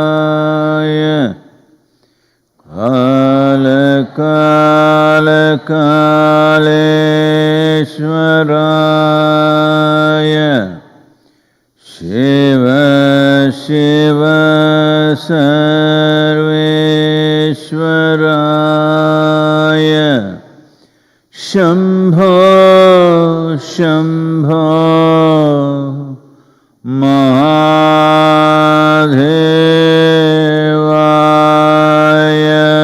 Bhuteshwaraya Kala Shiva Shiva Sarveshwaraya Shambho Shambho Mahadevaya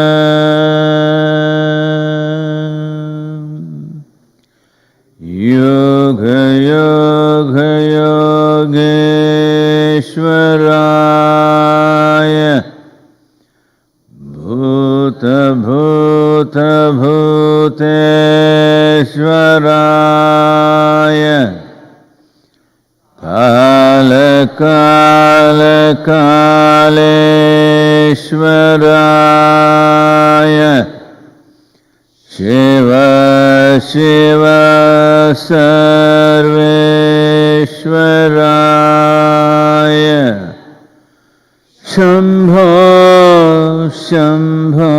Yoga Yoga Yogeshwaraya Bhuta Bhuta Bhuteshwaraya Kala Kala Kaleshwaraya Shiva Shiva Sarveshwaraya Shambho Shambho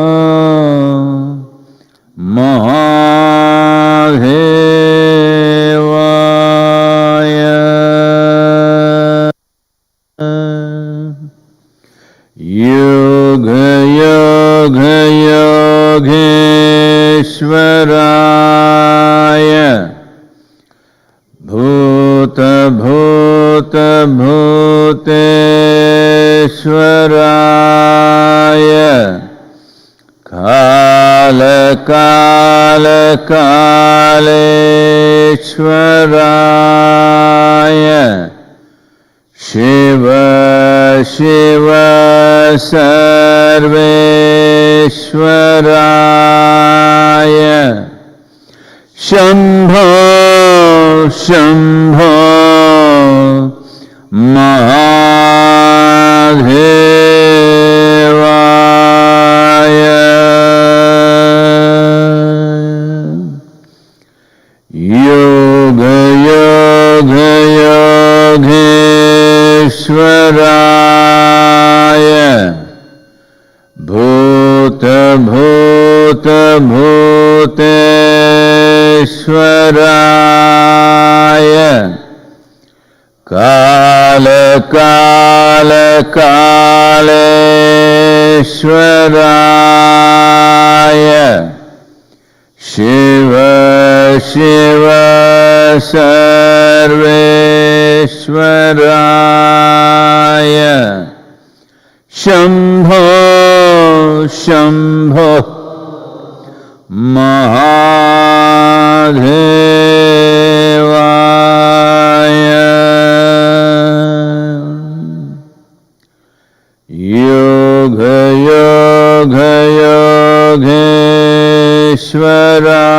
Mahadevaya Yoga Yoga Yogeshwaraya Bhuta Bhuta Bhuteshwaraya Kala Kala Kaleshwaraya Shiva Shiva Sarveshwaraya Shambho Shambho Mahadevaya Yoga Yoga Yogeshwaraya Bhuta Bhuta Bhuteshwaraya Kala Kala Kaleshwaraya Shiva Shiva Sarveshwaraya Shambho Shambho Mahadevaya Yoga Yoga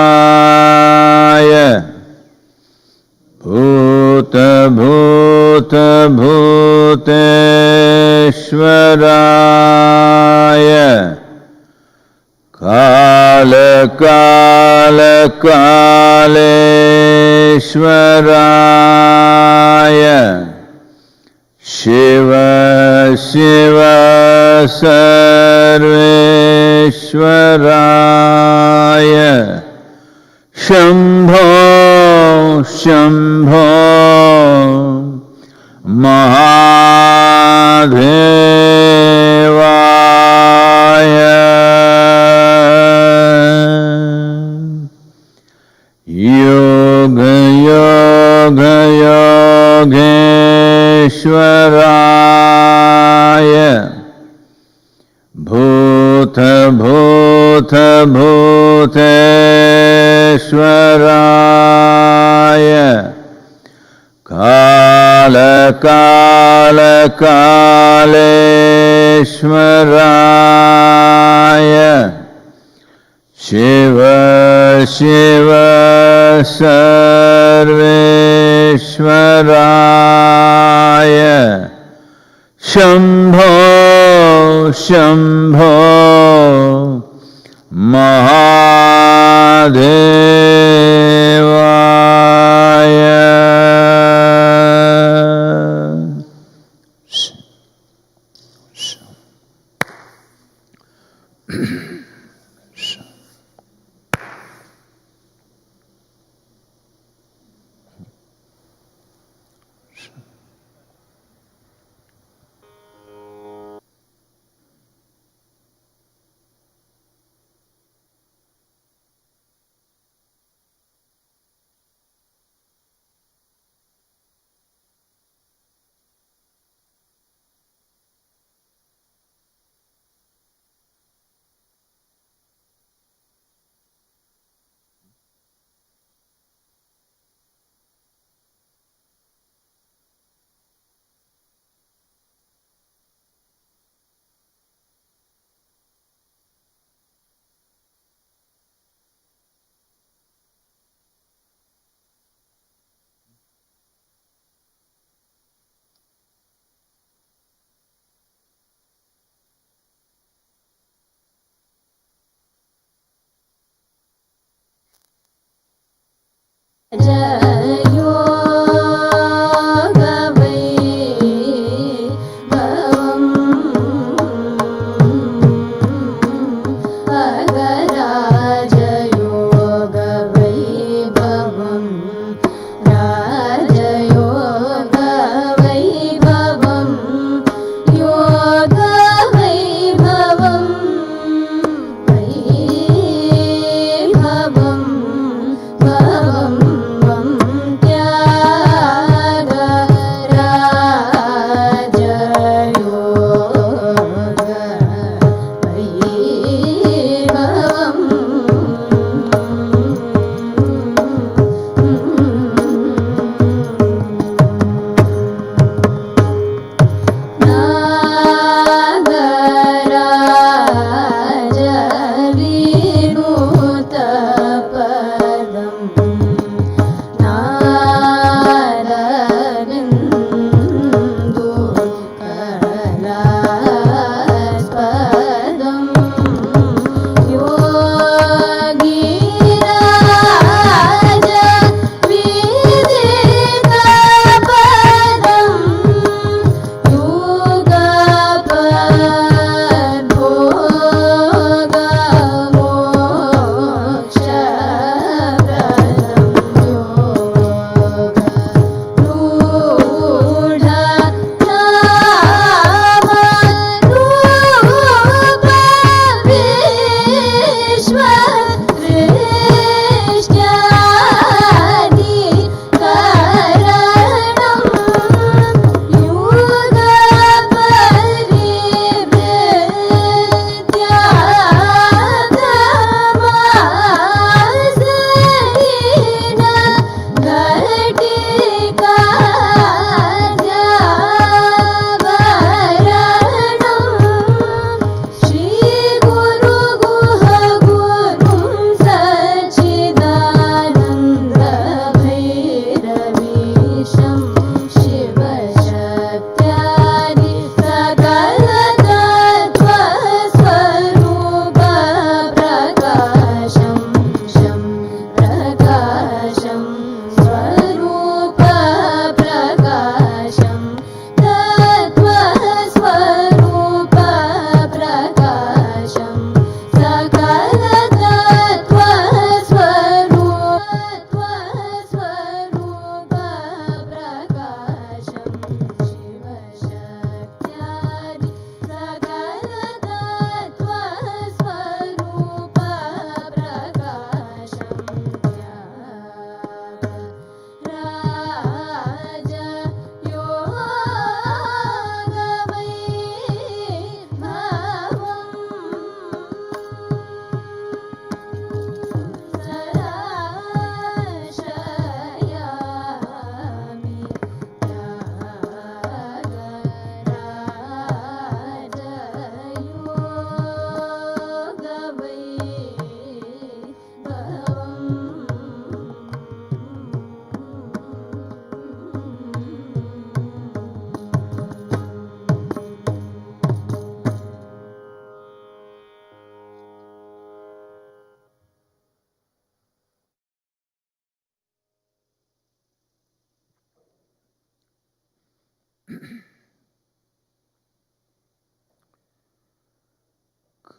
Yogeshwaraya Bhuta Bhuta Bhuteshwaraya Kala Kala Kaleshwaraya Shiva Shiva Sarveshwaraya Shambho Shambho Mahadevaya Yoga Yoga Yogeshwaraya Bhuta Bhuta Bhuteshwaraya Kala Kala Kaleshwaraya Shiva Shiva Sarveshwaraya Shambho Shambho Mahadevaya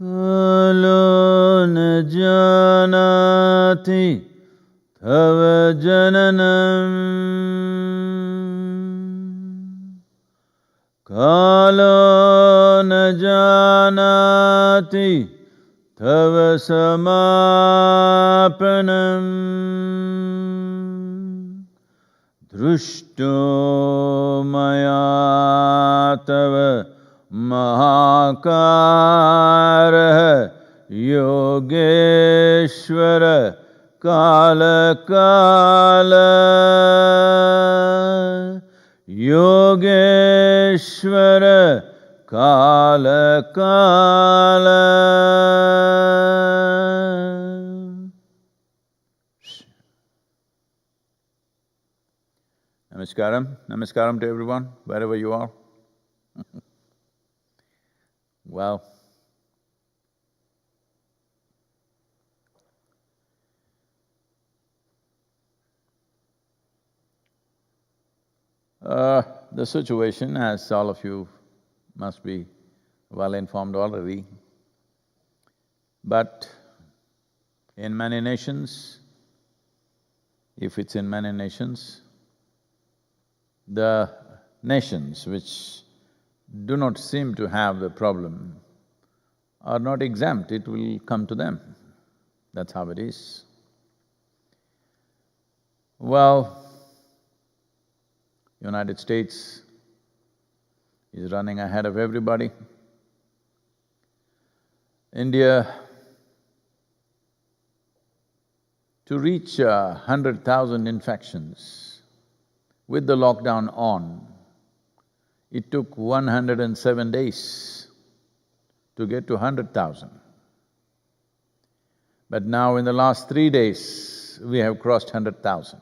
Kalo न जानति तव जननम् कालो न जानति तव समापनम् दृष्टो मया तव महाकारः योगेश्वर काल काल योगेश्वर काल काल. Namaskaram. Namaskaram to everyone, wherever you are. Well, The situation, as all of you must be well informed already, but in many nations, if it's in many nations, the nations which do not seem to have the problem are not exempt, it will come to them. That's how it is. Well, United States is running ahead of everybody. India, to reach 100,000 infections with the lockdown on, it took 107 days to get to 100,000. But now in the last 3 days, we have crossed 100,000.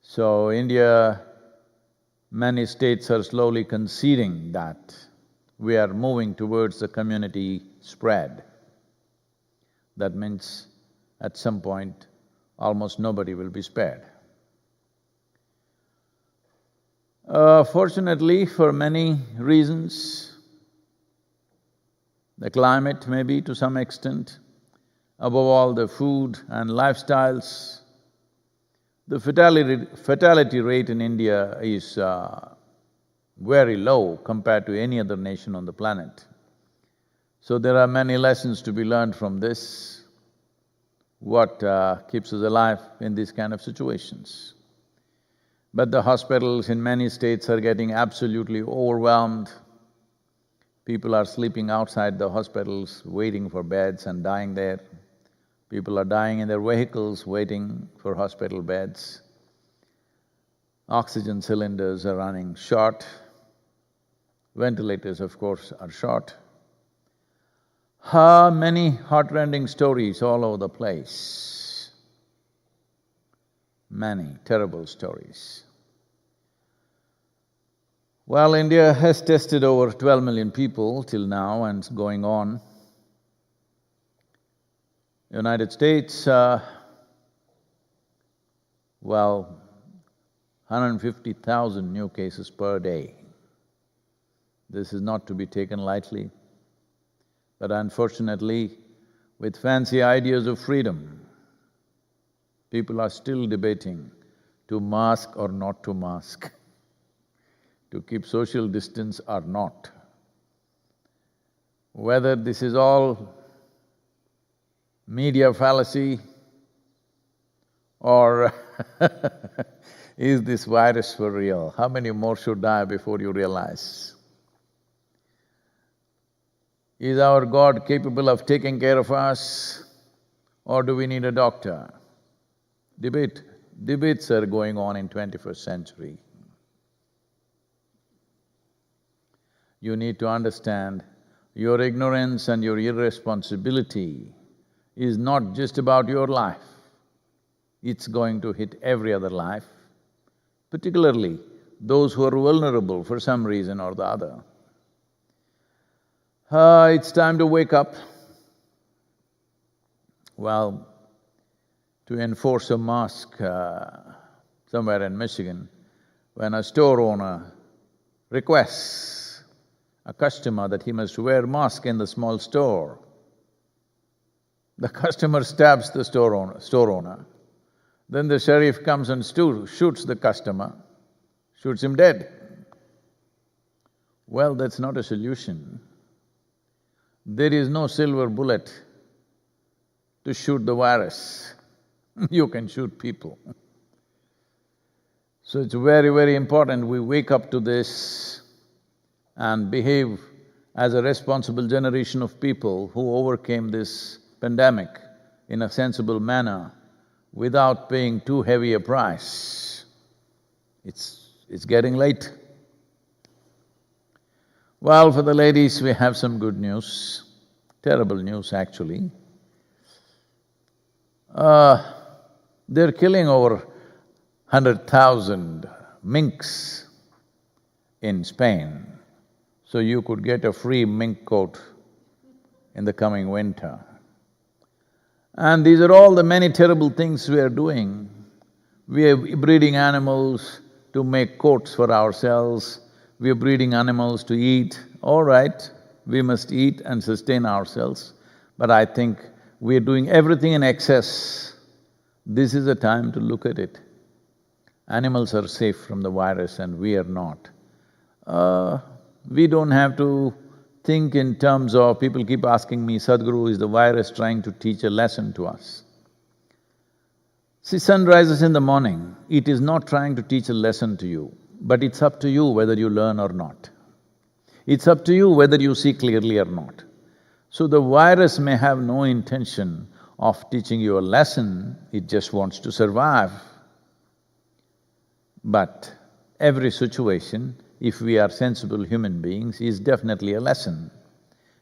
So India, many states are slowly conceding that we are moving towards the community spread. That means at some point, almost nobody will be spared. Fortunately, for many reasons, the climate maybe to some extent, above all the food and lifestyles, the fatality rate in India is very low compared to any other nation on the planet. So there are many lessons to be learned from this, what keeps us alive in these kind of situations. But the hospitals in many states are getting absolutely overwhelmed. People are sleeping outside the hospitals, waiting for beds and dying there. People are dying in their vehicles, waiting for hospital beds. Oxygen cylinders are running short. Ventilators, of course, are short. Many heartrending stories all over the place. Many terrible stories. Well, India has tested over 12 million people till now and it's going on. United States, well, 150,000 new cases per day. This is not to be taken lightly. But unfortunately, with fancy ideas of freedom, people are still debating to mask or not to mask, to keep social distance or not. Whether this is all media fallacy or is this virus for real? How many more should die before you realize? Is our God capable of taking care of us or do we need a doctor? Debates are going on in 21st century. You need to understand your ignorance and your irresponsibility is not just about your life, it's going to hit every other life, particularly those who are vulnerable for some reason or the other. It's time to wake up. Well, to enforce a mask somewhere in Michigan, when a store owner requests a customer that he must wear mask in the small store, the customer stabs the store owner. Then the sheriff comes and shoots the customer, shoots him dead. Well, that's not a solution. There is no silver bullet to shoot the virus. You can shoot people. So it's very, very important we wake up to this and behave as a responsible generation of people who overcame this pandemic in a sensible manner without paying too heavy a price. It's getting late. Well, for the ladies, we have some good news, terrible news actually. They're killing over 100,000 minks in Spain, so you could get a free mink coat in the coming winter. And these are all the many terrible things we are doing. We are breeding animals to make coats for ourselves, we are breeding animals to eat. All right, we must eat and sustain ourselves, but I think we are doing everything in excess. This is the time to look at it. Animals are safe from the virus and we are not. We don't have to think in terms of… People keep asking me, Sadhguru, is the virus trying to teach a lesson to us? See, sun rises in the morning, it is not trying to teach a lesson to you, but it's up to you whether you learn or not. It's up to you whether you see clearly or not. So the virus may have no intention of teaching you a lesson, it just wants to survive. But every situation, if we are sensible human beings, is definitely a lesson.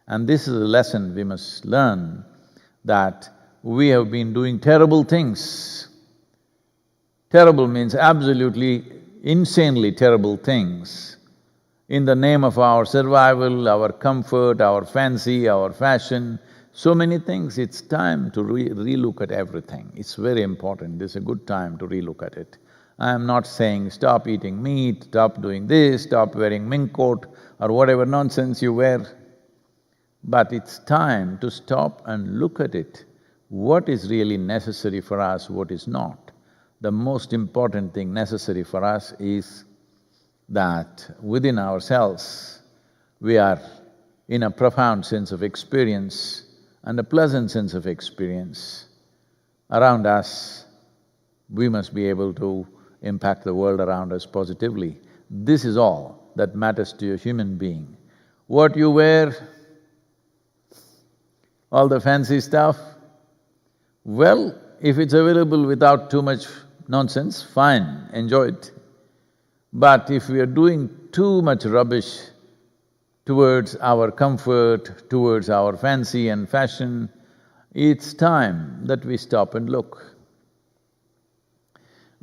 And this is a lesson we must learn, that we have been doing terrible things. Terrible means absolutely insanely terrible things in the name of our survival, our comfort, our fancy, our fashion, so many things. It's time to relook at everything. It's very important. This is a good time to relook at it. I am not saying stop eating meat, stop doing this, stop wearing mink coat or whatever nonsense you wear. But it's time to stop and look at it. What is really necessary for us, what is not? The most important thing necessary for us is that within ourselves, we are in a profound sense of experience and a pleasant sense of experience. Around us, we must be able to impact the world around us positively. This is all that matters to a human being. What you wear, all the fancy stuff, well, if it's available without too much nonsense, fine, enjoy it. But if we are doing too much rubbish towards our comfort, towards our fancy and fashion, it's time that we stop and look.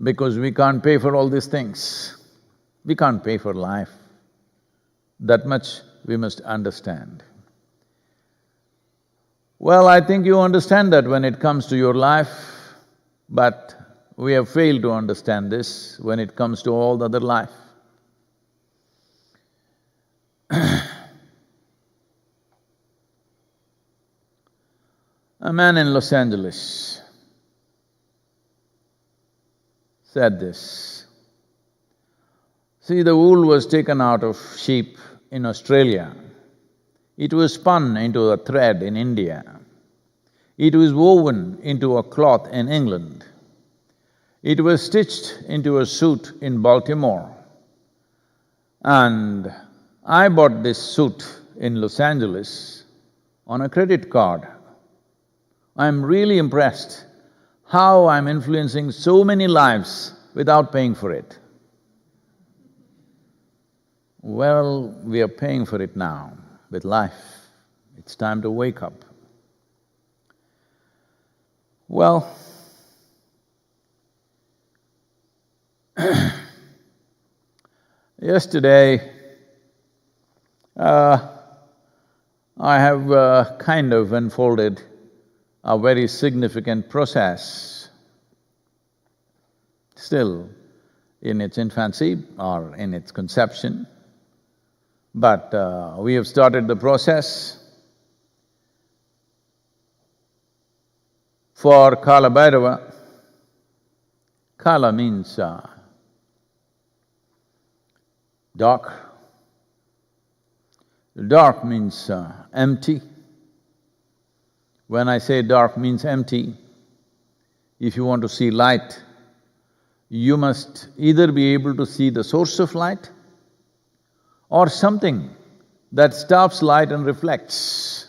Because we can't pay for all these things. We can't pay for life. That much we must understand. Well, I think you understand that when it comes to your life, but we have failed to understand this when it comes to all the other life. A man in Los Angeles said this, see, the wool was taken out of sheep in Australia. It was spun into a thread in India. It was woven into a cloth in England. It was stitched into a suit in Baltimore. And I bought this suit in Los Angeles on a credit card. I'm really impressed how I'm influencing so many lives without paying for it. Well, we are paying for it now with life. It's time to wake up. Well, yesterday, I have kind of unfolded a very significant process, still in its infancy or in its conception, but we have started the process for Kala Bhairava. Kala means dark. Dark means empty. When I say dark means empty, if you want to see light, you must either be able to see the source of light or something that stops light and reflects.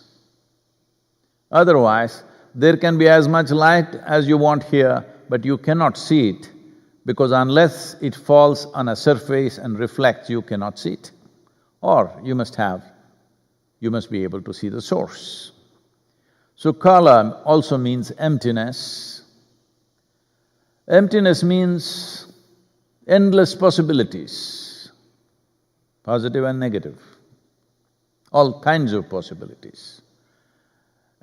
Otherwise, there can be as much light as you want here, but you cannot see it, because unless it falls on a surface and reflects, you cannot see it. Or you must be able to see the source. So Kala also means emptiness. Emptiness means endless possibilities, positive and negative, all kinds of possibilities.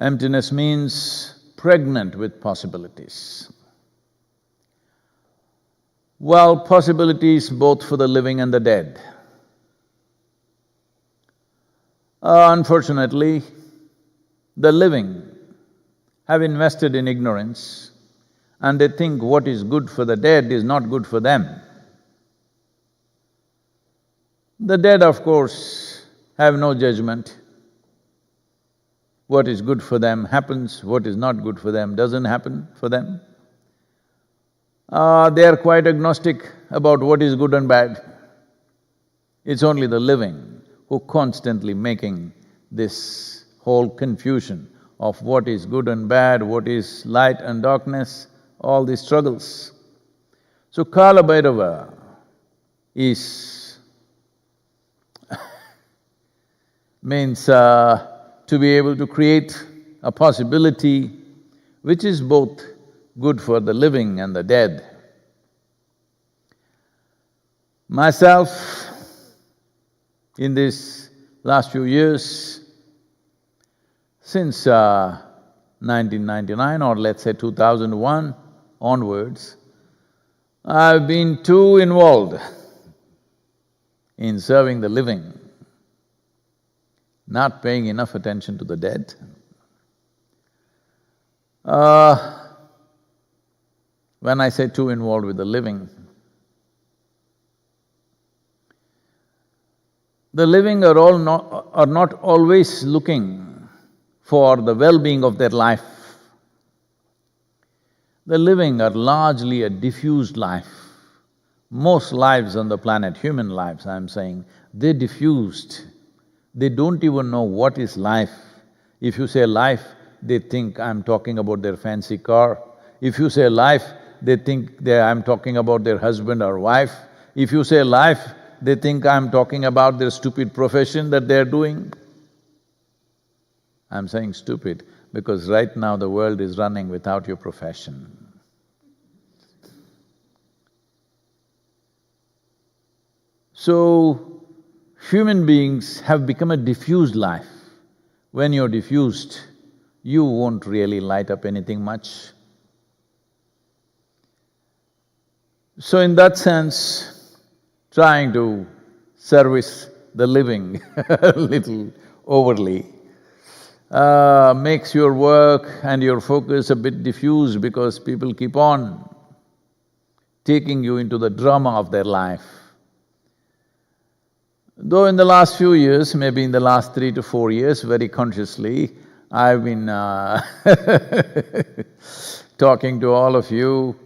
Emptiness means pregnant with possibilities. Well, possibilities both for the living and the dead. Unfortunately, the living have invested in ignorance and they think what is good for the dead is not good for them. The dead, of course, have no judgment. What is good for them happens, what is not good for them doesn't happen for them. They are quite agnostic about what is good and bad. It's only the living who constantly making this whole confusion of what is good and bad, what is light and darkness, all these struggles. So Kala Bhairava is means to be able to create a possibility which is both good for the living and the dead. Myself, in these last few years, since 1999 or let's say 2001 onwards, I've been too involved in serving the living, not paying enough attention to the dead. When I say too involved with the living are not always looking for the well-being of their life. The living are largely a diffused life. Most lives on the planet, human lives I'm saying, they're diffused. They don't even know what is life. If you say life, they think I'm talking about their fancy car. If you say life, they think I'm talking about their husband or wife. If you say life, they think I'm talking about their stupid profession that they're doing. I'm saying stupid because right now the world is running without your profession. So, human beings have become a diffused life. When you're diffused, you won't really light up anything much. So in that sense, trying to service the living a little overly makes your work and your focus a bit diffused because people keep on taking you into the drama of their life. Though in the last few years, maybe in the last 3 to 4 years, very consciously, I've been talking to all of you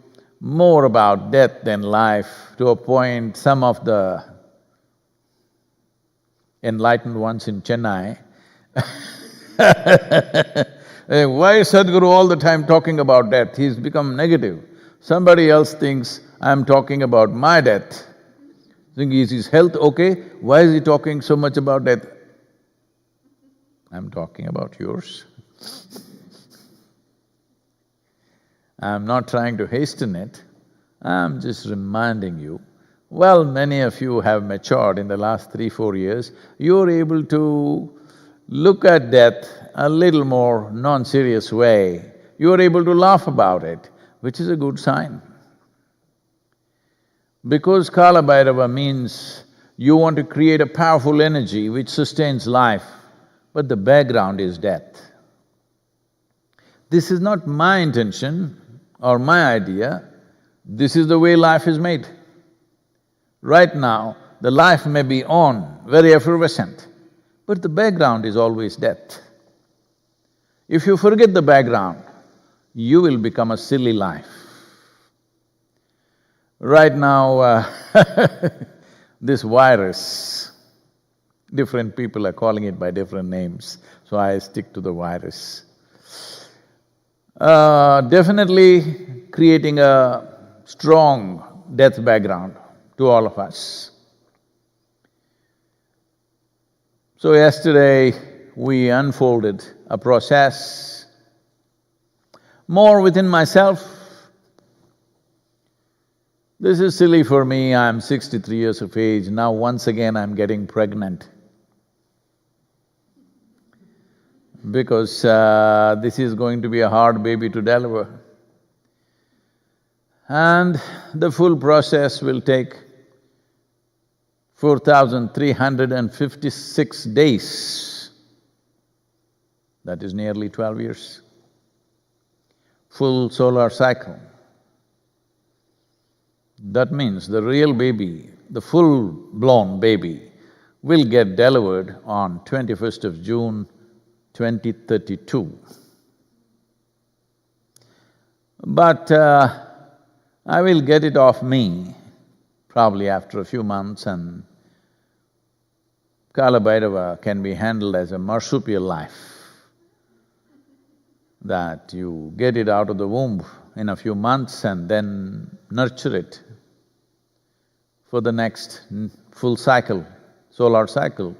more about death than life, to a point some of the enlightened ones in Chennai why is Sadhguru all the time talking about death? He's become negative. Somebody else thinks I'm talking about my death. Think, is his health okay? Why is he talking so much about death? I'm talking about yours. I'm not trying to hasten it, I'm just reminding you. Well, many of you have matured in the last 3-4 years, you're able to look at death a little more non-serious way. You're able to laugh about it, which is a good sign. Because Kala Bhairava means you want to create a powerful energy which sustains life, but the background is death. This is not my intention or my idea, this is the way life is made. Right now, the life may be on, very effervescent, but the background is always death. If you forget the background, you will become a silly life. Right now, this virus, different people are calling it by different names, so I stick to the virus. Definitely creating a strong death background to all of us. So yesterday, we unfolded a process more within myself. This is silly for me, I'm 63 years of age, now once again I'm getting pregnant. Because this is going to be a hard baby to deliver. And the full process will take 4,356 days. That is nearly 12 years. Full solar cycle. That means the real baby, the full-blown baby, will get delivered on 21st of June, 2032. But I will get it off me probably after a few months, and Kala Bhairava can be handled as a marsupial life, that you get it out of the womb in a few months and then nurture it for the next full cycle, solar cycle,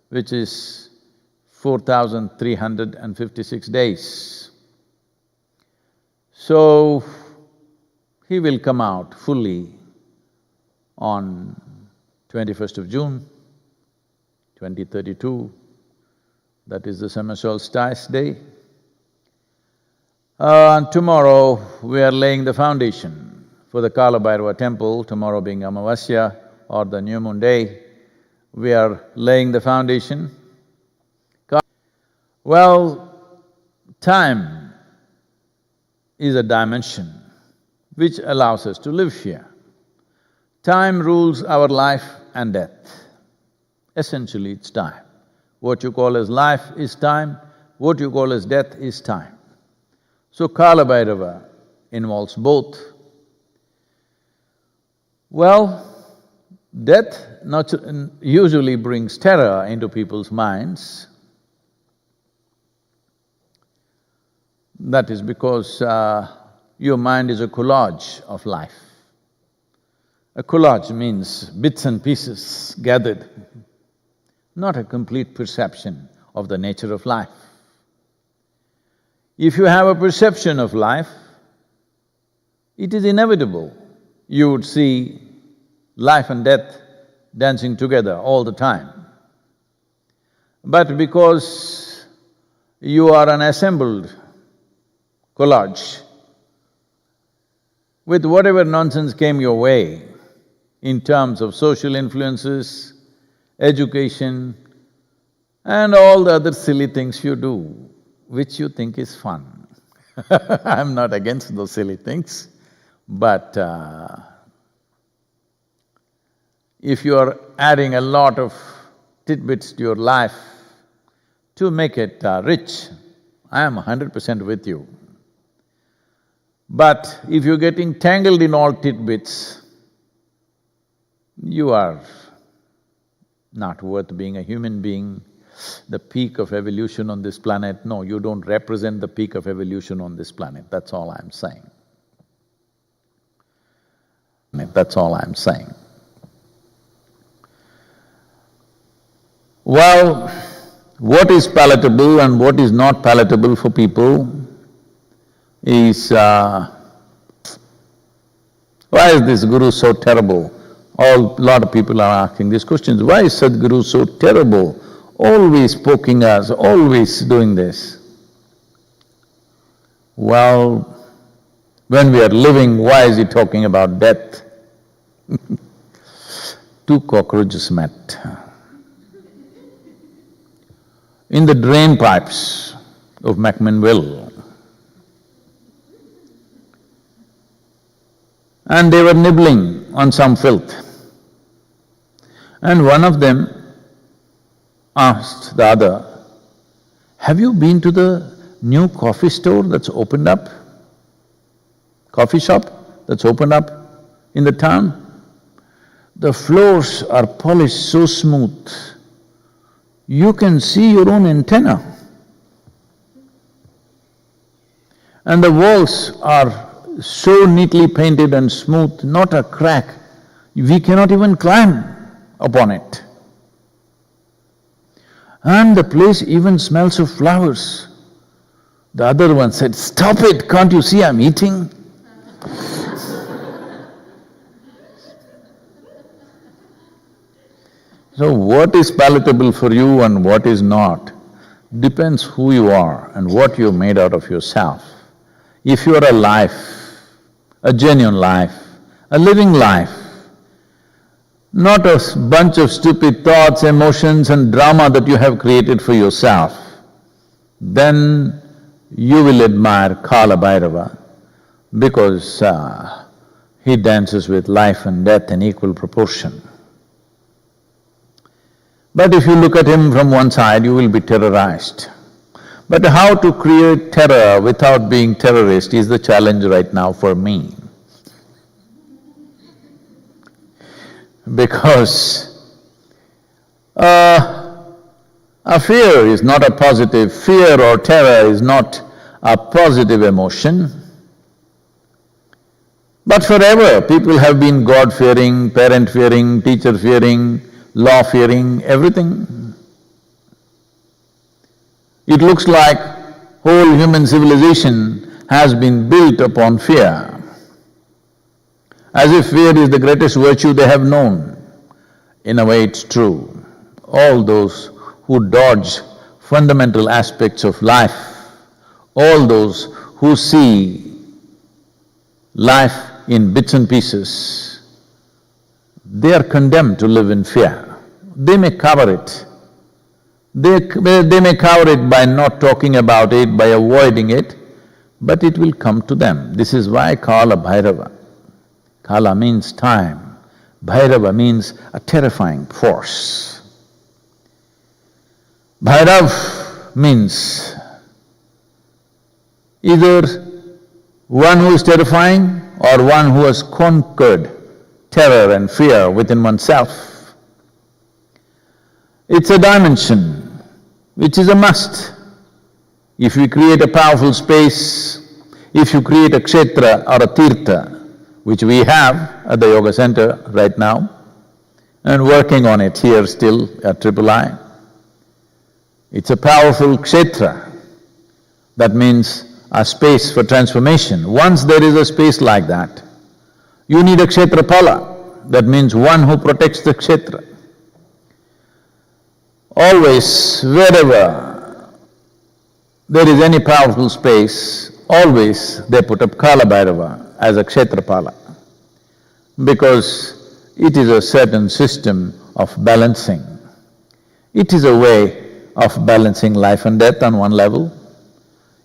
which is 4,356 days. So, he will come out fully on 21st of June, 2032, that is the summer solstice day. And tomorrow we are laying the foundation for the Kala Bhairava temple, tomorrow being Amavasya or the new moon day, we are laying the foundation. Well, time is a dimension which allows us to live here. Time rules our life and death. Essentially, it's time. What you call as life is time, what you call as death is time. So Kala Bhairava involves both. Well, death usually brings terror into people's minds. That is because your mind is a collage of life. A collage means bits and pieces gathered, not a complete perception of the nature of life. If you have a perception of life, it is inevitable you would see life and death dancing together all the time. But because you are an assembled collage, with whatever nonsense came your way in terms of social influences, education, and all the other silly things you do, which you think is fun. I'm not against those silly things, but if you are adding a lot of tidbits to your life to make it rich, I am 100% with you. But if you're getting tangled in all tidbits, you are not worth being a human being, the peak of evolution on this planet. No, you don't represent the peak of evolution on this planet, that's all I'm saying. That's all I'm saying. Well, what is palatable and what is not palatable for people is, why is this Guru so terrible? Lot of people are asking these questions, why is Sadhguru so terrible? Always poking us, always doing this. Well, when we are living, why is he talking about death? Two cockroaches met in the drain pipes of McMinnville. And they were nibbling on some filth. And one of them asked the other, have you been to the new coffee store that's opened up? Coffee shop that's opened up in the town? The floors are polished so smooth, you can see your own antenna. And the walls are so neatly painted and smooth, not a crack. We cannot even climb upon it. And the place even smells of flowers. The other one said, stop it, can't you see I'm eating? So what is palatable for you and what is not depends who you are and what you've made out of yourself. If you are a life, a genuine life, a living life, not a bunch of stupid thoughts, emotions and drama that you have created for yourself, then you will admire Kala Bhairava because he dances with life and death in equal proportion. But if you look at him from one side, you will be terrorized. But how to create terror without being terrorist is the challenge right now for me. Because a fear is not a positive, fear or terror is not a positive emotion. But forever people have been God-fearing, parent-fearing, teacher-fearing, law-fearing, everything. It looks like whole human civilization has been built upon fear, as if fear is the greatest virtue they have known. In a way it's true. All those who dodge fundamental aspects of life, all those who see life in bits and pieces, they are condemned to live in fear. They may cover it. They may cover it by not talking about it, by avoiding it, but it will come to them. This is why Kala Bhairava. Kala means time, Bhairava means a terrifying force. Bhairav means either one who is terrifying or one who has conquered terror and fear within oneself. It's a dimension which is a must. If you create a powerful space, if you create a kshetra or a tirtha, which we have at the yoga center right now, and working on it here still at III. It's a powerful kshetra. That means a space for transformation. Once there is a space like that, you need a kshetrapala. That means one who protects the kshetra. Always, wherever there is any powerful space, always they put up Kala Bhairava as a kshetrapala, because it is a certain system of balancing. It is a way of balancing life and death on one level.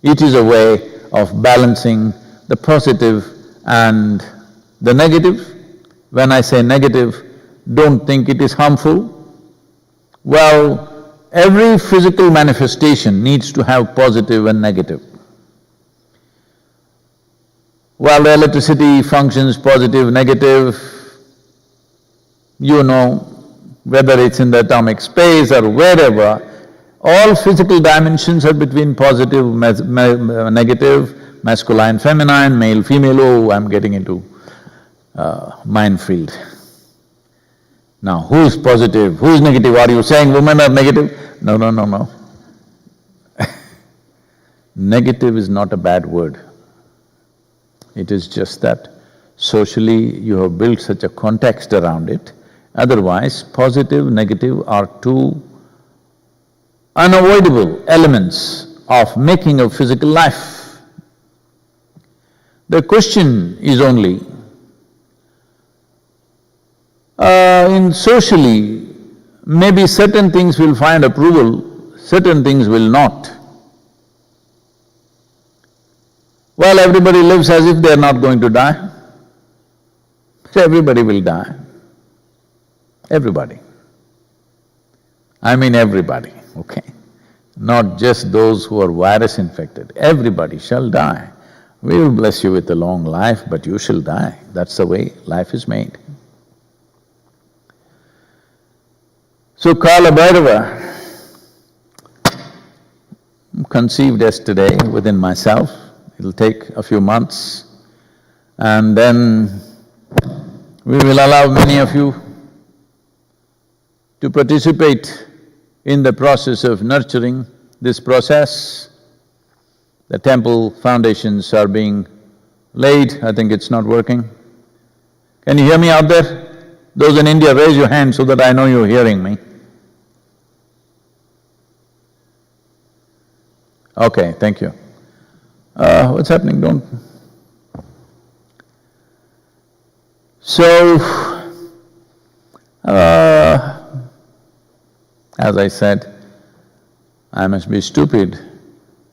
It is a way of balancing the positive and the negative. When I say negative, don't think it is harmful. Well, every physical manifestation needs to have positive and negative. While the electricity functions positive, negative, you know, whether it's in the atomic space or wherever, all physical dimensions are between positive, negative, masculine, feminine, male, female. Oh, I'm getting into minefield. Now, who's positive, who's negative? Are you saying women are negative? No, no, no, no. Negative is not a bad word. It is just that socially you have built such a context around it. Otherwise, positive, negative are two unavoidable elements of making a physical life. The question is only, in socially, maybe certain things will find approval, certain things will not. Well, everybody lives as if they are not going to die. So everybody will die. Everybody. I mean everybody, okay? Not just those who are virus infected, everybody shall die. We will bless you with a long life, but you shall die. That's the way life is made. So Kala Bhairava, conceived yesterday within myself. It'll take a few months, and then we will allow many of you to participate in the process of nurturing this process. The temple foundations are being laid. I think it's not working. Can you hear me out there? Those in India, raise your hand so that I know you're hearing me. Okay, thank you. What's happening? Don't… So, as I said, I must be stupid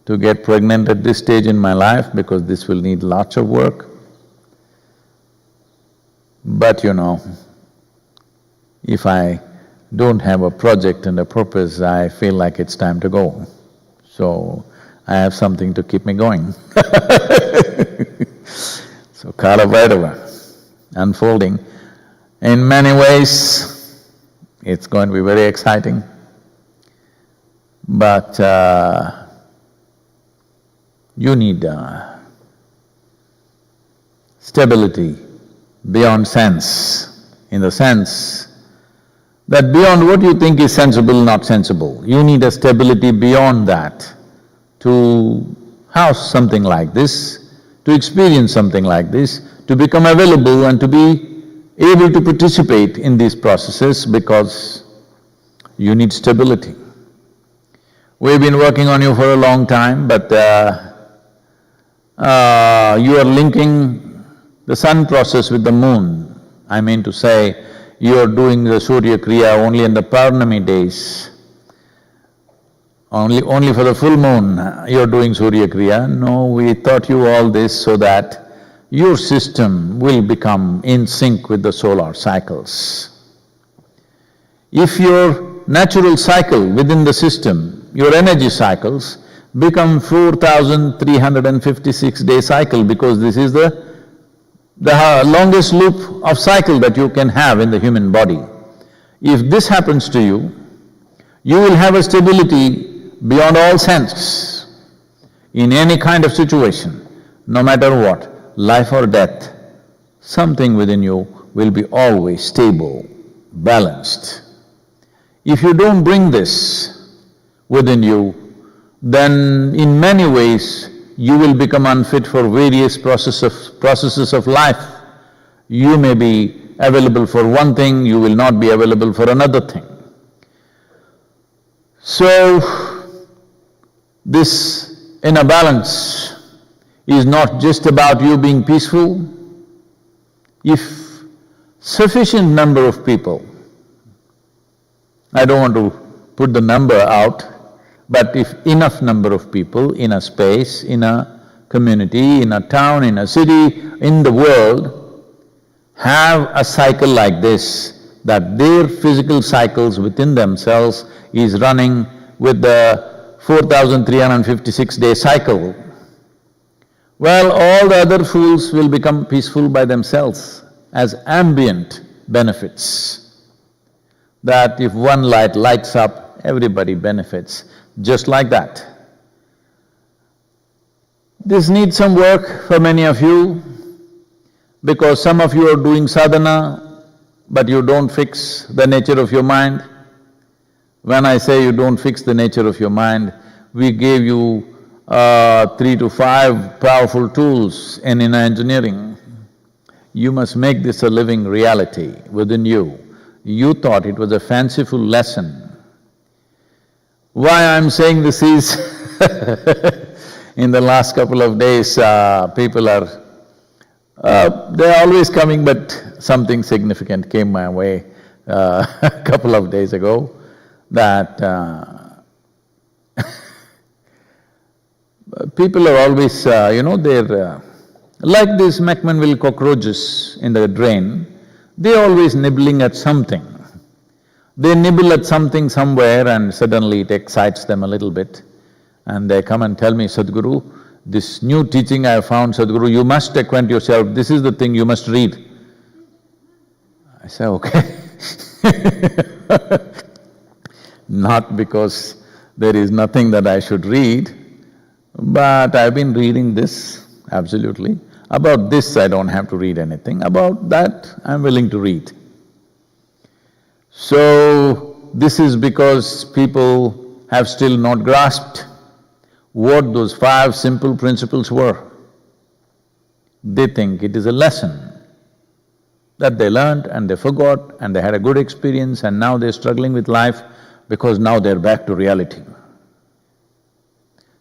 to get pregnant at this stage in my life because this will need lots of work. But if I don't have a project and a purpose, I feel like it's time to go. So, I have something to keep me going. So, Kala Bhairava, unfolding. In many ways, it's going to be very exciting. But you need stability beyond sense, in the sense that beyond what you think is sensible, not sensible, you need a stability beyond that to house something like this, to experience something like this, to become available and to be able to participate in these processes because you need stability. We've been working on you for a long time, but you are linking the sun process with the moon. I mean to say, you are doing the Surya Kriya only in the Purnami days. Only for the full moon you are doing Surya Kriya. No, we taught you all this so that your system will become in sync with the solar cycles. If your natural cycle within the system, your energy cycles, become 4,356 day cycle because this is the longest loop of cycle that you can have in the human body. If this happens to you, you will have a stability beyond all sense in any kind of situation, no matter what, life or death, something within you will be always stable, balanced. If you don't bring this within you, then in many ways you will become unfit for various processes of life. You may be available for one thing, you will not be available for another thing. So, this inner balance is not just about you being peaceful. If sufficient number of people, I don't want to put the number out, but if enough number of people in a space, in a community, in a town, in a city, in the world, have a cycle like this, that their physical cycles within themselves is running with the 4,356 day cycle, well, all the other fools will become peaceful by themselves as ambient benefits. That if one light lights up, everybody benefits, just like that. This needs some work for many of you, because some of you are doing sadhana, but you don't fix the nature of your mind. When I say you don't fix the nature of your mind, we gave you 3 to 5 powerful tools in inner engineering. You must make this a living reality within you. You thought it was a fanciful lesson. Why I'm saying this is in the last couple of days, people are… they're always coming, but something significant came my way a couple of days ago, that people are always, they're like these McMinnville cockroaches in the drain, they're always nibbling at something. They nibble at something somewhere and suddenly it excites them a little bit. And they come and tell me, Sadhguru, this new teaching I have found, Sadhguru, you must acquaint yourself, this is the thing you must read. I say, okay. Not because there is nothing that I should read, but I've been reading this, absolutely. About this I don't have to read anything, about that I'm willing to read. So, this is because people have still not grasped what those 5 simple principles were. They think it is a lesson that they learned and they forgot and they had a good experience and now they're struggling with life because now they're back to reality.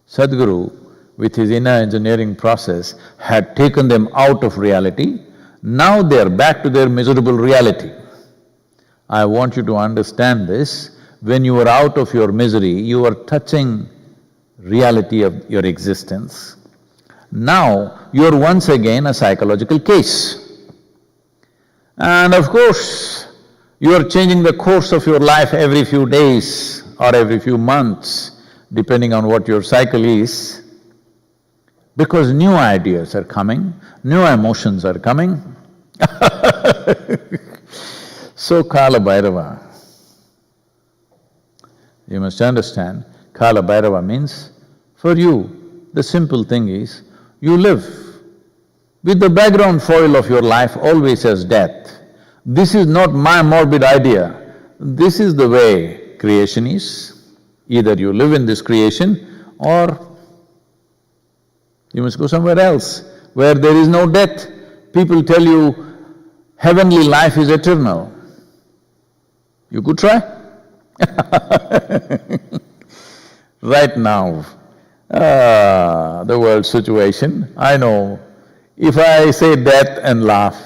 Sadhguru, with his inner engineering process, had taken them out of reality. Now they are back to their miserable reality. I want you to understand this. When you are out of your misery, you are touching reality of your existence. Now, you're once again a psychological case. And of course, you are changing the course of your life every few days or every few months, depending on what your cycle is, because new ideas are coming, new emotions are coming. So Kala Bhairava, you must understand, Kala Bhairava means, for you, the simple thing is, you live with the background foil of your life always as death. This is not my morbid idea, this is the way creation is. Either you live in this creation or you must go somewhere else where there is no death. People tell you heavenly life is eternal. You could try. Right now, the world situation, I know, if I say death and laugh,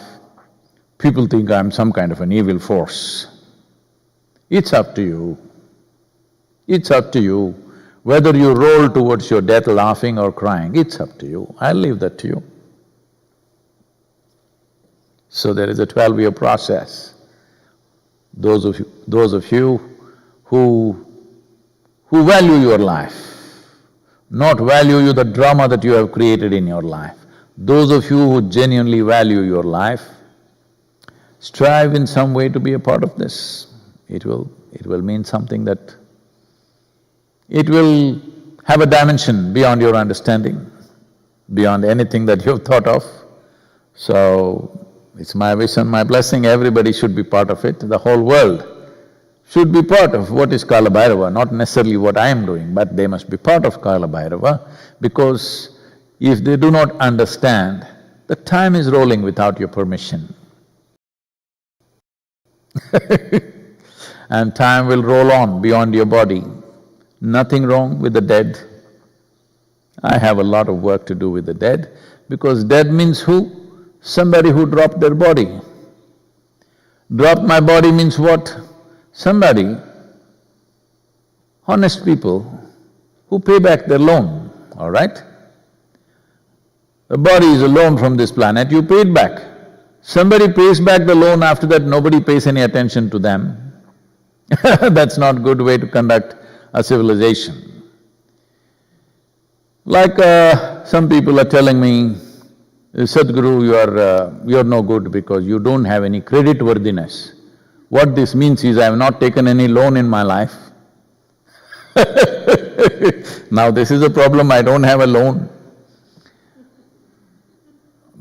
people think I'm some kind of an evil force. It's up to you. It's up to you. Whether you roll towards your death laughing or crying, it's up to you. I'll leave that to you. So there is a 12-year process. Those of you who value your life, not value the drama that you have created in your life. Those of you who genuinely value your life, strive in some way to be a part of this. It will mean something that… it will have a dimension beyond your understanding, beyond anything that you've thought of. So, it's my wish and my blessing, everybody should be part of it, the whole world should be part of what is Kala Bhairava, not necessarily what I am doing, but they must be part of Kala Bhairava, because if they do not understand, the time is rolling without your permission. And time will roll on beyond your body. Nothing wrong with the dead. I have a lot of work to do with the dead, because dead means who? Somebody who dropped their body. Dropped my body means what? Somebody, honest people, who pay back their loan, all right? The body is a loan from this planet, you pay it back. Somebody pays back the loan, after that nobody pays any attention to them. That's not good way to conduct a civilization. Like some people are telling me, Sadhguru, you're no good because you don't have any credit worthiness. What this means is I have not taken any loan in my life. Now this is a problem, I don't have a loan.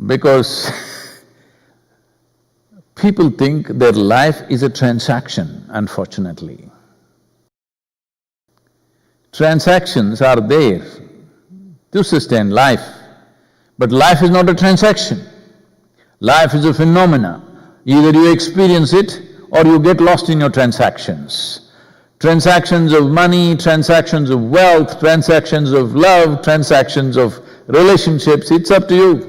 Because people think their life is a transaction, unfortunately. Transactions are there to sustain life, but life is not a transaction. Life is a phenomena. Either you experience it or you get lost in your transactions. Transactions of money, transactions of wealth, transactions of love, transactions of relationships, it's up to you.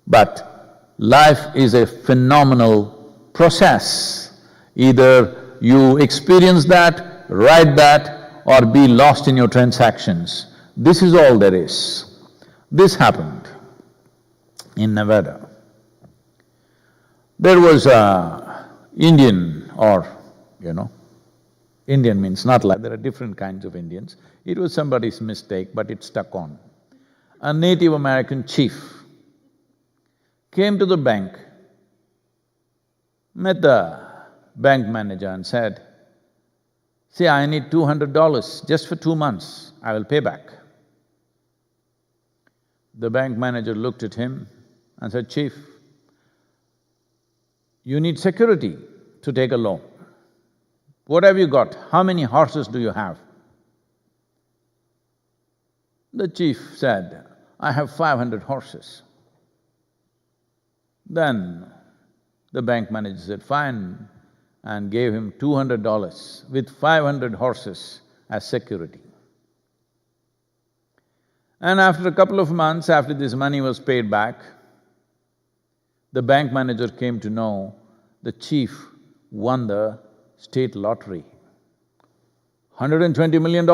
But life is a phenomenal process. Either you experience that, ride that, or be lost in your transactions. This is all there is. This happened in Nevada. There was a Indian Indian means not like… there are different kinds of Indians. It was somebody's mistake, but it stuck on. A Native American chief came to the bank, met the bank manager and said, "See, I need $200 just for 2 months, I will pay back." The bank manager looked at him and said, "Chief, you need security to take a loan. What have you got? How many horses do you have?" The chief said, "I have 500 horses. Then the bank manager said, "Fine," and gave him $200 with 500 horses as security. And after a couple of months, after this money was paid back, The bank manager came to know the chief won the state lottery, $120 million.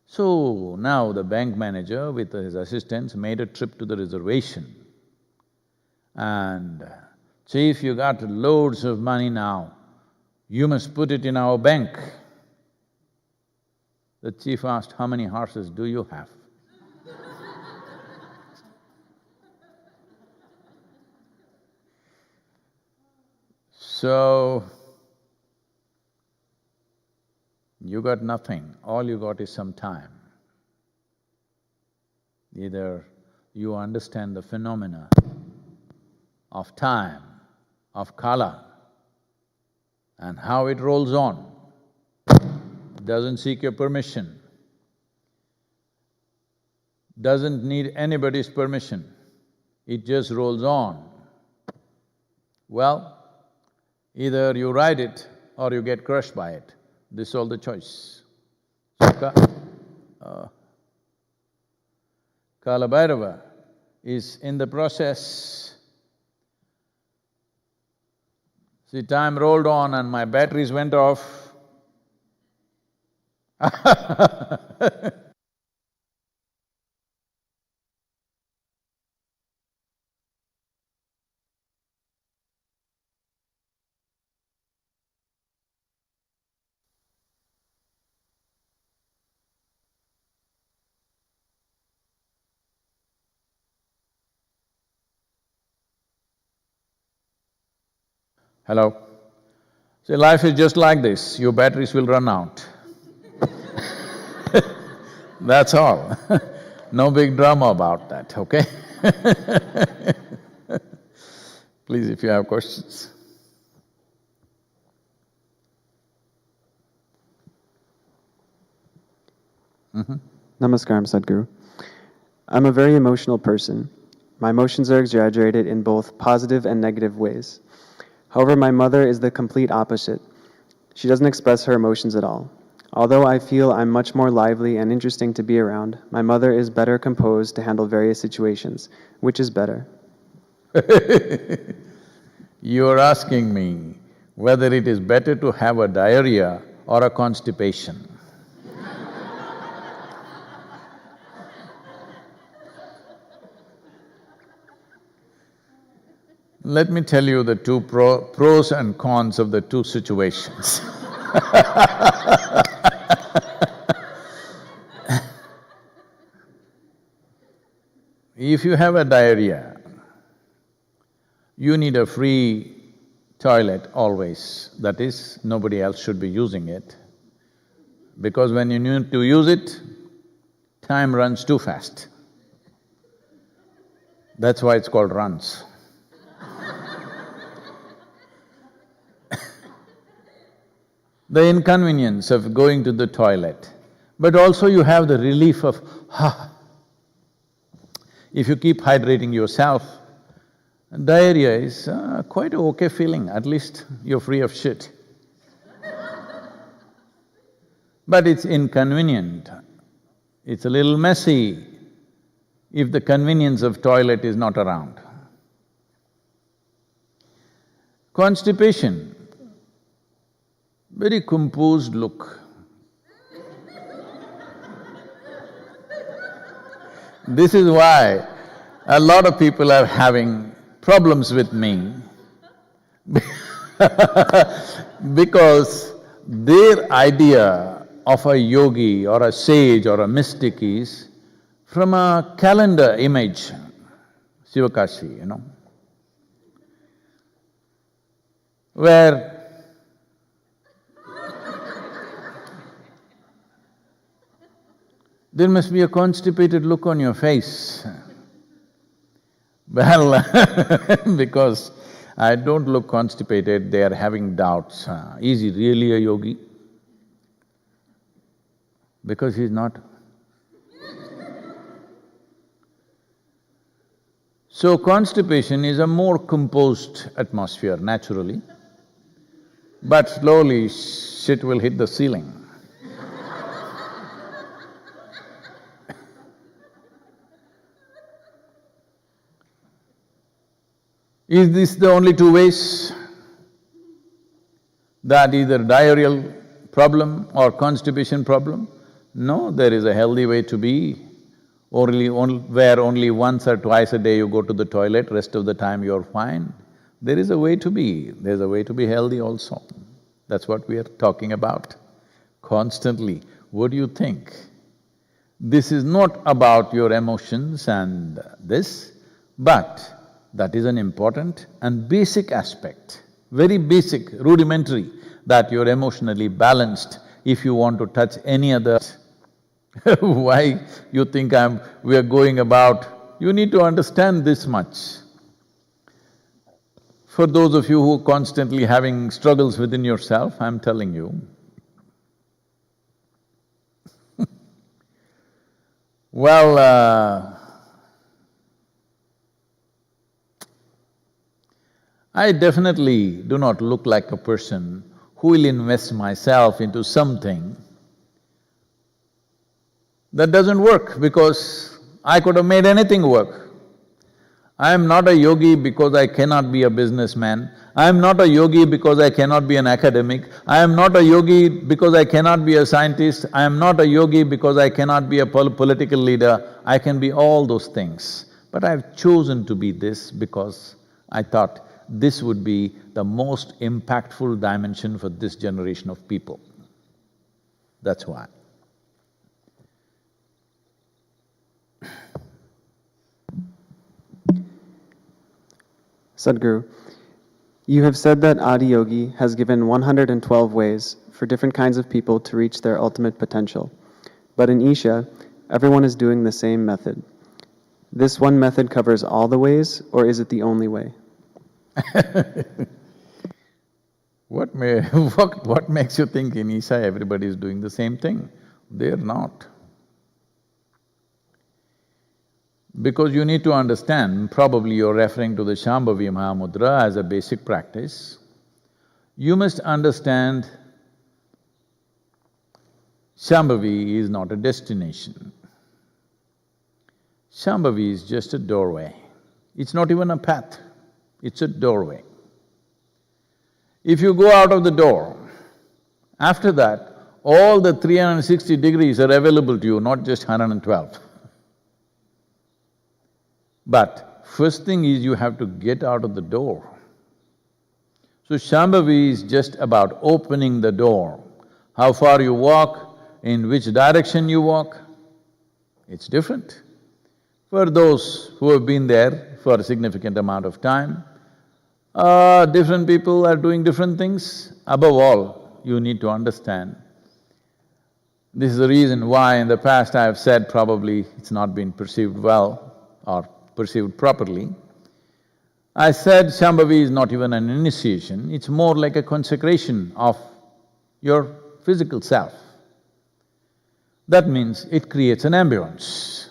So now the bank manager with his assistants made a trip to the reservation and, "Chief, you got loads of money now, you must put it in our bank." The chief asked, "How many horses do you have?" So, you got nothing, all you got is some time. Either you understand the phenomena of time, of kala, and how it rolls on, doesn't seek your permission, doesn't need anybody's permission, it just rolls on. Well, either you ride it or you get crushed by it. This is all the choice. So, Kala Bhairava is in the process. See, time rolled on and my batteries went off. Hello? See, life is just like this, your batteries will run out. That's all. No big drama about that, okay? Please, if you have questions. Namaskaram, Sadhguru. I'm a very emotional person. My emotions are exaggerated in both positive and negative ways. However, my mother is the complete opposite. She doesn't express her emotions at all. Although I feel I'm much more lively and interesting to be around, my mother is better composed to handle various situations. Which is better? You're asking me whether it is better to have a diarrhea or a constipation. Let me tell you the two pros and cons of the two situations. If you have a diarrhea, you need a free toilet always. That is, nobody else should be using it. Because when you need to use it, time runs too fast. That's why it's called runs. The inconvenience of going to the toilet, but also you have the relief of, If you keep hydrating yourself, diarrhea is quite an okay feeling, at least you're free of shit. But it's inconvenient, it's a little messy if the convenience of toilet is not around. Constipation, very composed look. This is why a lot of people are having problems with me because their idea of a yogi or a sage or a mystic is from a calendar image, Sivakashi, where there must be a constipated look on your face. Well, because I don't look constipated, they are having doubts. Is he really a yogi? Because he's not. So constipation is a more composed atmosphere naturally, but slowly shit will hit the ceiling. Is this the only two ways? That either diarrheal problem or constipation problem? No, there is a healthy way to be. Where only once or twice a day you go to the toilet, rest of the time you're fine. There is a way to be, there's a way to be healthy also. That's what we are talking about constantly. What do you think? This is not about your emotions and this, but that is an important and basic aspect, very basic, rudimentary, that you're emotionally balanced if you want to touch any other. Why you think we are going about… You need to understand this much. For those of you who are constantly having struggles within yourself, I'm telling you, well, I definitely do not look like a person who will invest myself into something that doesn't work, because I could have made anything work. I am not a yogi because I cannot be a businessman. I am not a yogi because I cannot be an academic. I am not a yogi because I cannot be a scientist. I am not a yogi because I cannot be a political leader. I can be all those things. But I've chosen to be this because I thought this would be the most impactful dimension for this generation of people. That's why. Sadhguru, you have said that Adiyogi has given 112 ways for different kinds of people to reach their ultimate potential. But in Isha, everyone is doing the same method. This one method covers all the ways, or is it the only way? What makes you think in Isha everybody is doing the same thing? They're not. Because you need to understand, probably you're referring to the Shambhavi Mahamudra as a basic practice. You must understand Shambhavi is not a destination. Shambhavi is just a doorway. It's not even a path, it's a doorway. If you go out of the door, after that, all the 360 degrees are available to you, not just 112. But first thing is you have to get out of the door. So Shambhavi is just about opening the door. How far you walk, in which direction you walk, it's different. For those who have been there for a significant amount of time, different people are doing different things. Above all, you need to understand, this is the reason why in the past I have said probably it's not been perceived well or perceived properly. I said Shambhavi is not even an initiation, it's more like a consecration of your physical self. That means it creates an ambience.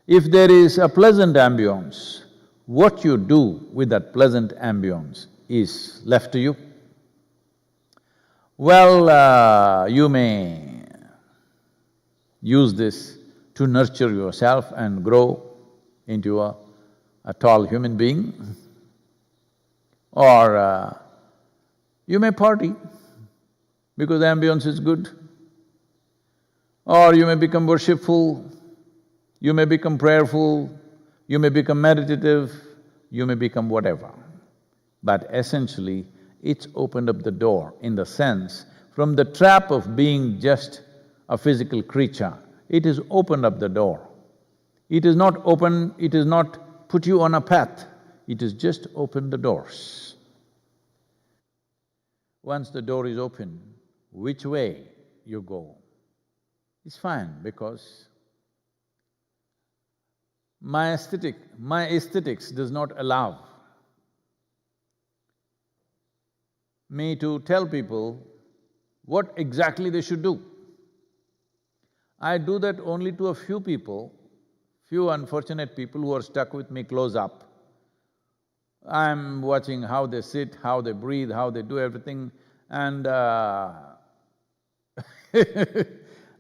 If there is a pleasant ambience, what you do with that pleasant ambience is left to you. Well, you may use this to nurture yourself and grow into a tall human being, or you may party because the ambience is good, or you may become worshipful, you may become prayerful, you may become meditative, you may become whatever. But essentially, it's opened up the door in the sense, from the trap of being just a physical creature, it has opened up the door. It is not put you on a path, it has just opened the doors. Once the door is open, which way you go is fine, because my aesthetics does not allow me to tell people what exactly they should do. I do that only to a few people, few unfortunate people who are stuck with me close up. I'm watching how they sit, how they breathe, how they do everything, and I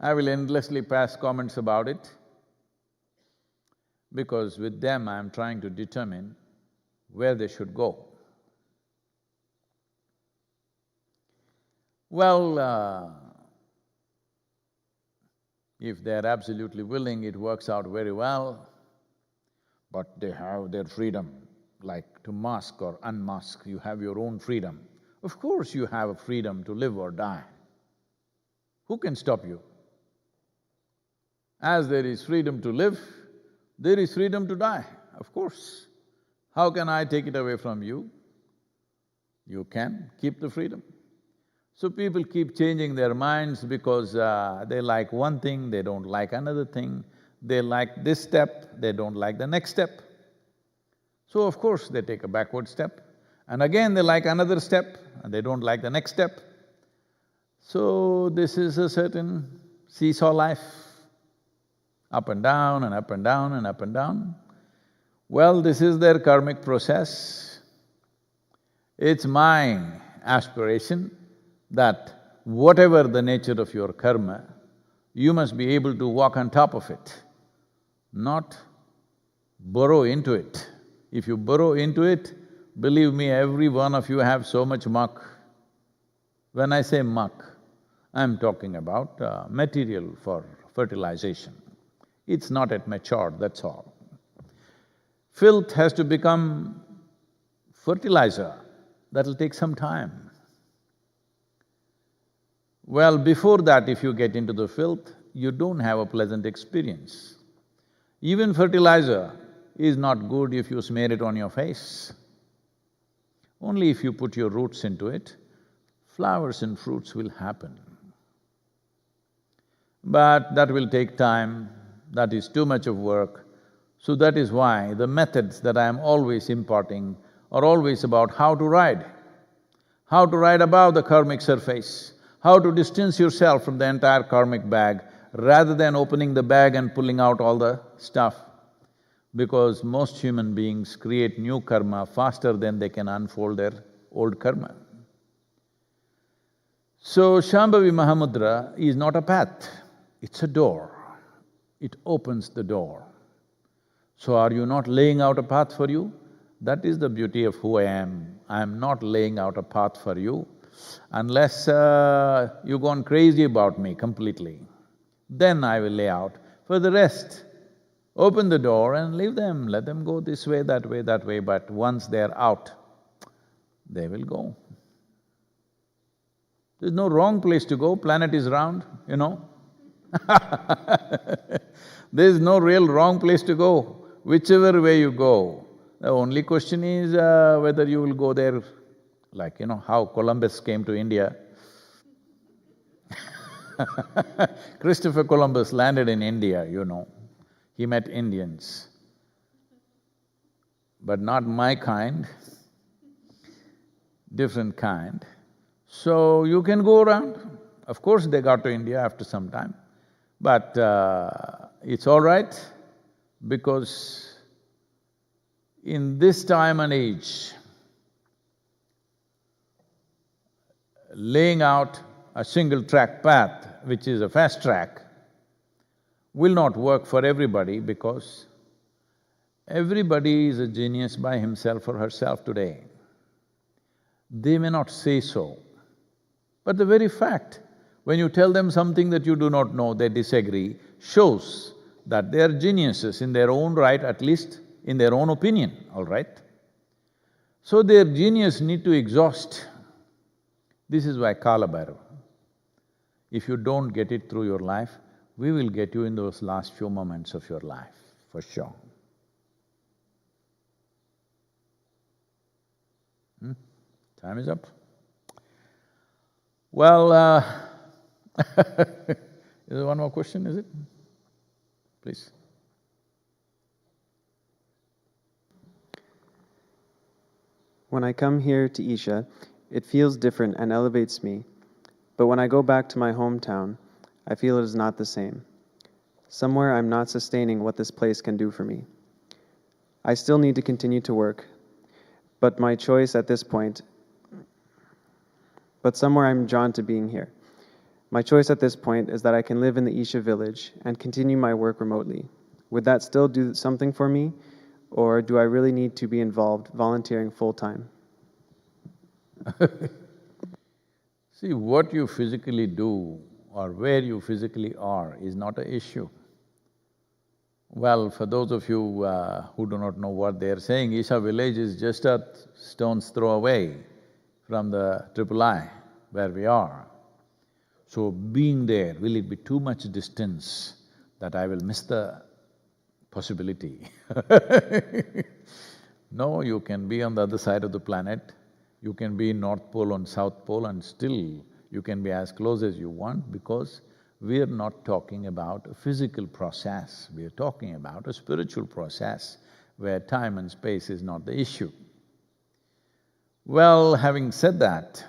will endlessly pass comments about it, because with them I'm trying to determine where they should go. Well, if they're absolutely willing, it works out very well, but they have their freedom, like to mask or unmask, you have your own freedom. Of course you have a freedom to live or die. Who can stop you? As there is freedom to live, there is freedom to die, of course. How can I take it away from you? You can keep the freedom. So people keep changing their minds because they like one thing, they don't like another thing. They like this step, they don't like the next step. So of course they take a backward step, and again they like another step and they don't like the next step. So this is a certain seesaw life, up and down and up and down and up and down. Well, this is their karmic process. It's my aspiration that whatever the nature of your karma, you must be able to walk on top of it, not burrow into it. If you burrow into it, believe me, every one of you have so much muck. When I say muck, I'm talking about material for fertilization. It's not yet matured, that's all. Filth has to become fertilizer, that'll take some time. Well, before that, if you get into the filth, you don't have a pleasant experience. Even fertilizer is not good if you smear it on your face. Only if you put your roots into it, flowers and fruits will happen. But that will take time, that is too much of work. So that is why the methods that I am always imparting are always about how to ride above the karmic surface, how to distance yourself from the entire karmic bag rather than opening the bag and pulling out all the stuff. Because most human beings create new karma faster than they can unfold their old karma. So Shambhavi Mahamudra is not a path, it's a door. It opens the door. So are you not laying out a path for you? That is the beauty of who I am. I am not laying out a path for you unless you've gone crazy about me completely. Then I will lay out. For the rest, open the door and leave them, let them go this way, that way, but once they're out, they will go. There's no wrong place to go, planet is round, you know. There's no real wrong place to go. Whichever way you go, the only question is whether you will go there, like, you know, how Columbus came to India. Christopher Columbus landed in India, you know. He met Indians, but not my kind, different kind. So you can go around. Of course they got to India after some time, but it's all right because in this time and age, laying out a single-track path, which is a fast track, will not work for everybody because everybody is a genius by himself or herself today. They may not say so, but the very fact, when you tell them something that you do not know, they disagree, shows that they are geniuses in their own right, at least in their own opinion, all right? So their genius need to exhaust. This is why Kala Bhairava. If you don't get it through your life, we will get you in those last few moments of your life, for sure. Time is up. Well, is there one more question, is it? Please. When I come here to Isha, it feels different and elevates me, but when I go back to my hometown, I feel it is not the same. Somewhere I'm not sustaining what this place can do for me. I still need to continue to work, but my choice at this point… but somewhere I'm drawn to being here. My choice at this point is that I can live in the Isha village and continue my work remotely. Would that still do something for me, or do I really need to be involved volunteering full-time? See, what you physically do or where you physically are is not an issue. Well, for those of you who do not know what they're saying, Isha village is just a stone's throw away from the III, where we are. So being there, will it be too much distance that I will miss the possibility? No, you can be on the other side of the planet, you can be in North Pole and South Pole, and still you can be as close as you want, because we're not talking about a physical process, we're talking about a spiritual process where time and space is not the issue. Well, having said that,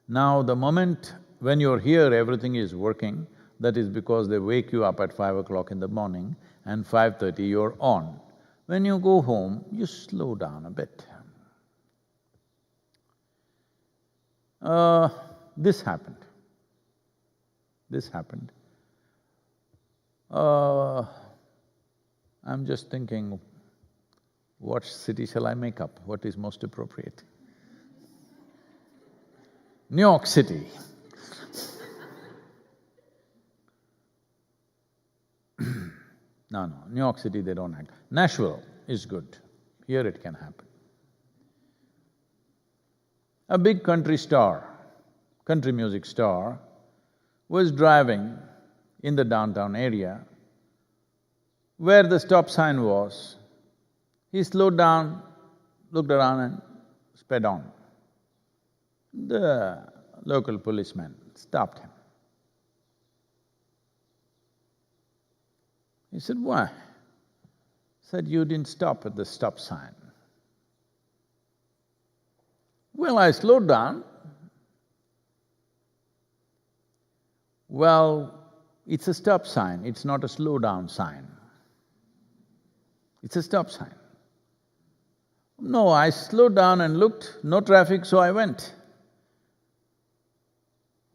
now the moment when you're here everything is working, that is because they wake you up at 5 o'clock in the morning and 5:30 you're on. When you go home, you slow down a bit. This happened. I'm just thinking, what city shall I make up? What is most appropriate? New York City. No, New York City they don't act. Nashville is good, here it can happen. A big country music star, was driving in the downtown area where the stop sign was. He slowed down, looked around and sped on. The local policeman stopped him. He said, "Why?" Said, "You didn't stop at the stop sign." "Well, I slowed down." "Well, it's a stop sign, it's not a slow down sign. It's a stop sign." "No, I slowed down and looked, no traffic, so I went."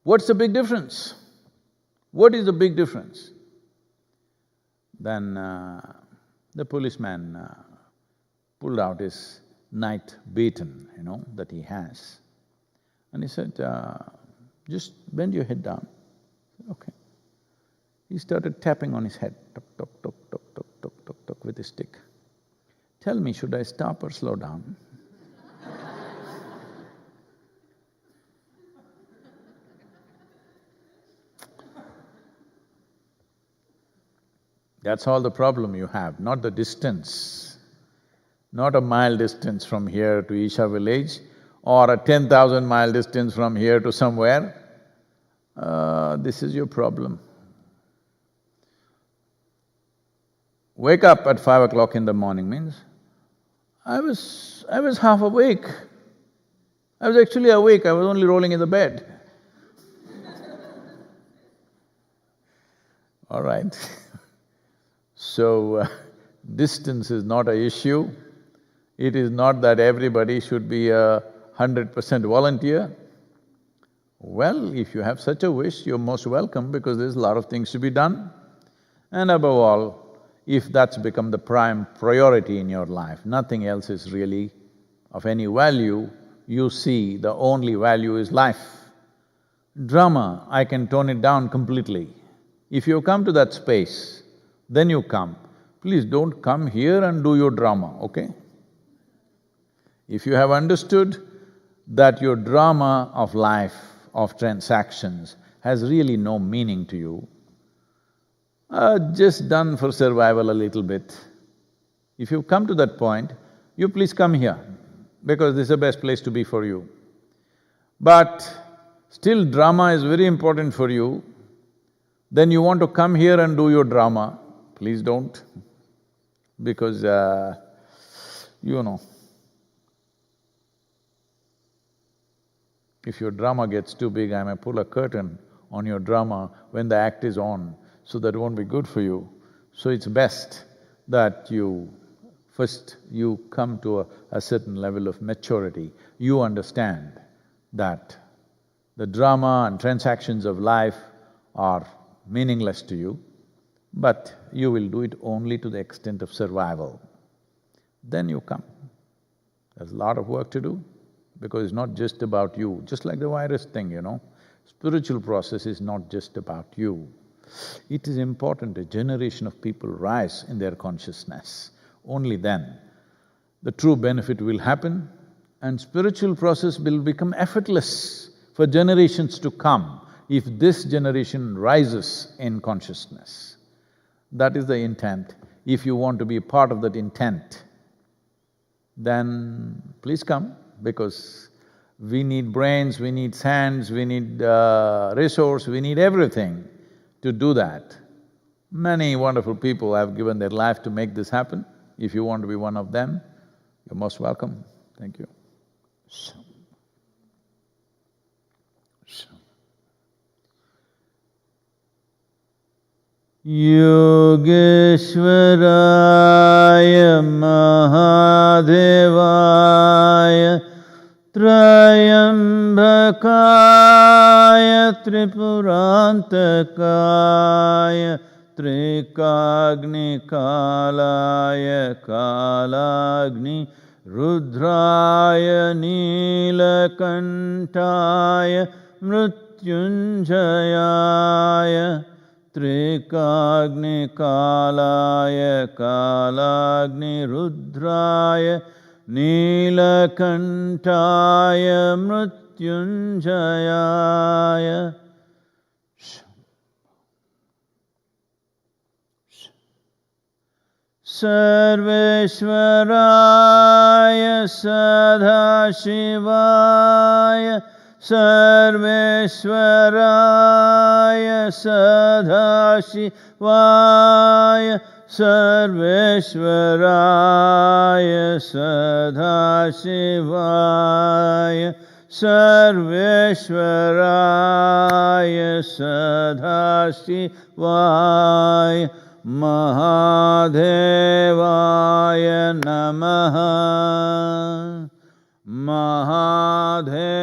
"What's the big difference? What is the big difference?" Then the policeman pulled out his night baton, that he has. And he said, "Just bend your head down." I said, "Okay." He started tapping on his head, tuk, tuk, tuk, tuk, tuk, tuk, tuk, tuk, with his stick. "Tell me, should I stop or slow down?" That's all the problem you have, not the distance. Not a mile distance from here to Isha village or a 10,000-mile distance from here to somewhere. This is your problem. Wake up at 5 o'clock in the morning means, I was half awake. I was actually awake, I was only rolling in the bed. All right. So, distance is not an issue. It is not that everybody should be a 100% volunteer. Well, if you have such a wish, you're most welcome because there's a lot of things to be done. And above all, if that's become the prime priority in your life, nothing else is really of any value, you see the only value is life. Drama, I can tone it down completely. If you come to that space, then you come. Please don't come here and do your drama, okay? If you have understood that your drama of life, of transactions, has really no meaning to you, just done for survival a little bit. If you've come to that point, you please come here, because this is the best place to be for you. But still drama is very important for you, then you want to come here and do your drama, please don't, because if your drama gets too big, I may pull a curtain on your drama when the act is on, so that won't be good for you. So it's best that first you come to a certain level of maturity. You understand that the drama and transactions of life are meaningless to you. but you will do it only to the extent of survival. Then you come. There's a lot of work to do, because it's not just about you, just like the virus thing, you know. Spiritual process is not just about you. It is important a generation of people rise in their consciousness. Only then the true benefit will happen and spiritual process will become effortless for generations to come if this generation rises in consciousness. That is the intent. If you want to be part of that intent, then please come, because we need brains, we need hands, we need resource, we need everything to do that. Many wonderful people have given their life to make this happen. If you want to be one of them, you're most welcome. Thank you. Yogeshwaraya Mahadevaya Trayambakaya Tripurantakaya Trikagnikalaya Kalagni Rudraya Nilakantaya Mrityunjayaya Trikagnikalaya Kalagni Rudraya Nilakantaya Mrityunjayaya Sarveshwaraya Sadhashivaya Sarveshwaraya Sadhashivaya Sarveshwaraya Sadhashivaya Sarveshwaraya Sadhashivaya Mahadevaya Namaha Mahadevaya